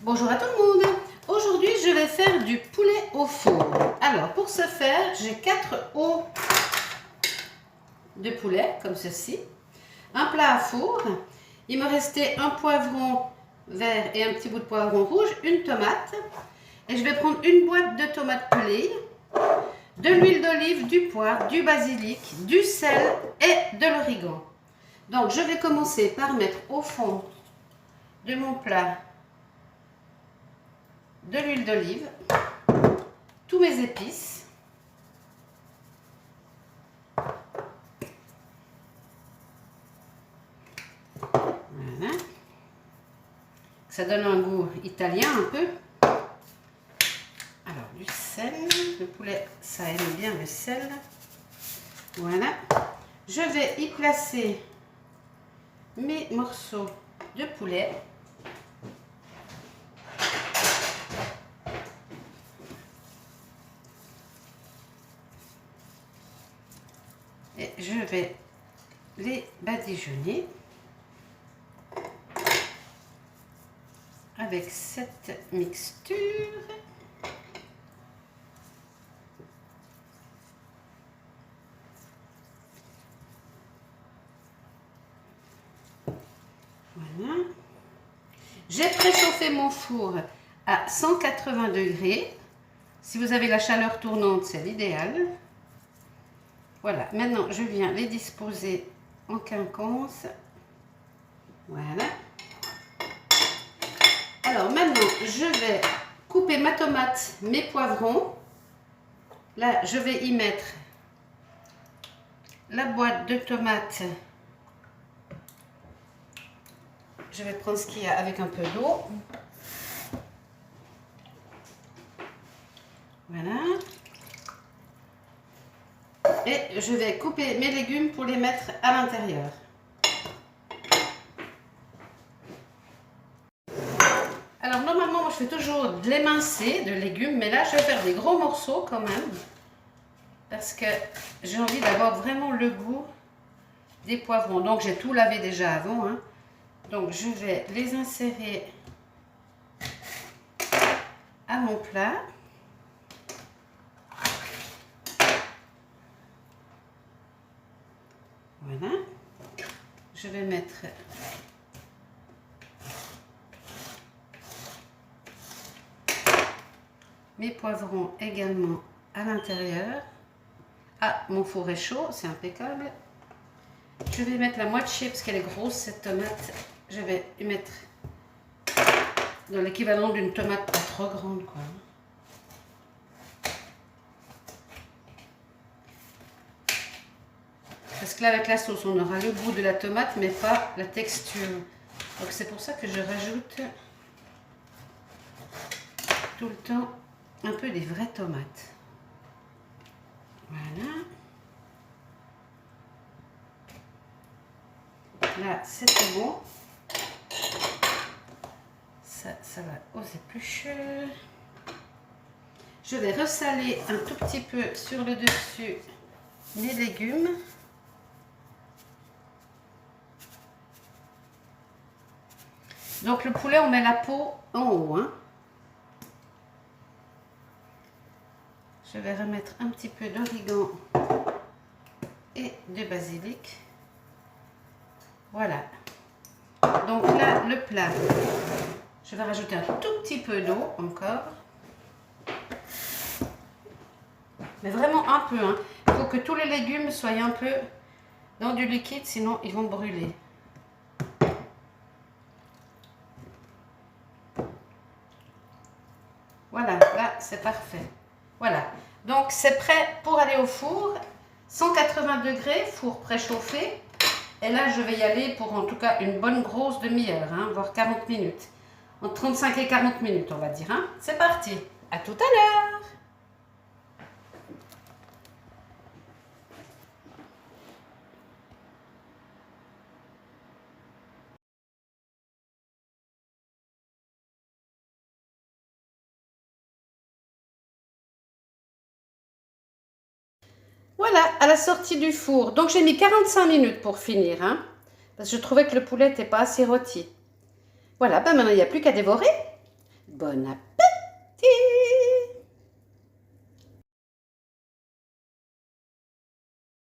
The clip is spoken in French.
Bonjour à tout le monde. Aujourd'hui, je vais faire du poulet au four. Alors, pour ce faire, j'ai 4 os de poulet, comme ceci. Un plat à four. Il me restait un poivron vert et un petit bout de poivron rouge, une tomate. Et je vais prendre une boîte de tomates pelées, de l'huile d'olive, du poivre, du basilic, du sel et de l'origan. Donc, je vais commencer par mettre au fond de mon plat de l'huile d'olive, tous mes épices, voilà, ça donne un goût italien un peu. Alors du sel, le poulet ça aime bien le sel, voilà. Je vais y placer mes morceaux de poulet. Et je vais les badigeonner avec cette mixture. Voilà. J'ai préchauffé mon four à 180 degrés. Si vous avez la chaleur tournante, c'est l'idéal. Voilà, maintenant je viens les disposer en quinconce. Voilà. Alors maintenant, je vais couper ma tomate, mes poivrons. Là, je vais y mettre la boîte de tomates. Je vais prendre ce qu'il y a avec un peu d'eau. Voilà. Et je vais couper mes légumes pour les mettre à l'intérieur. Alors normalement, moi, je fais toujours de l'émincé de légumes, mais là, je vais faire des gros morceaux quand même. Parce que j'ai envie d'avoir vraiment le goût des poivrons. Donc, j'ai tout lavé déjà avant, hein. Donc, je vais les insérer à mon plat. Voilà. Je vais mettre mes poivrons également à l'intérieur. Ah, mon four est chaud, c'est impeccable. Je vais mettre la moitié parce qu'elle est grosse cette tomate. Je vais y mettre dans l'équivalent d'une tomate pas trop grande, quoi. Parce que là, avec la sauce, on aura le goût de la tomate, mais pas la texture. Donc c'est pour ça que je rajoute tout le temps un peu des vraies tomates. Voilà. Là, c'est bon. Ça va aux épluchures. Je vais ressaler un tout petit peu sur le dessus mes légumes. Donc le poulet, on met la peau en haut, hein. Je vais remettre un petit peu d'origan et de basilic. Voilà. Donc là, le plat, je vais rajouter un tout petit peu d'eau encore. Mais vraiment un peu, hein. Il faut que tous les légumes soient un peu dans du liquide, sinon ils vont brûler. Voilà, là c'est parfait. Voilà, donc c'est prêt pour aller au four. 180 degrés, four préchauffé. Et là je vais y aller pour en tout cas une bonne grosse demi-heure, hein, voire 40 minutes. Entre 35 et 40 minutes on va dire, hein. C'est parti, à tout à l'heure. Voilà, à la sortie du four. Donc j'ai mis 45 minutes pour finir, hein, parce que je trouvais que le poulet n'était pas assez rôti. Voilà, ben maintenant il n'y a plus qu'à dévorer. Bon appétit!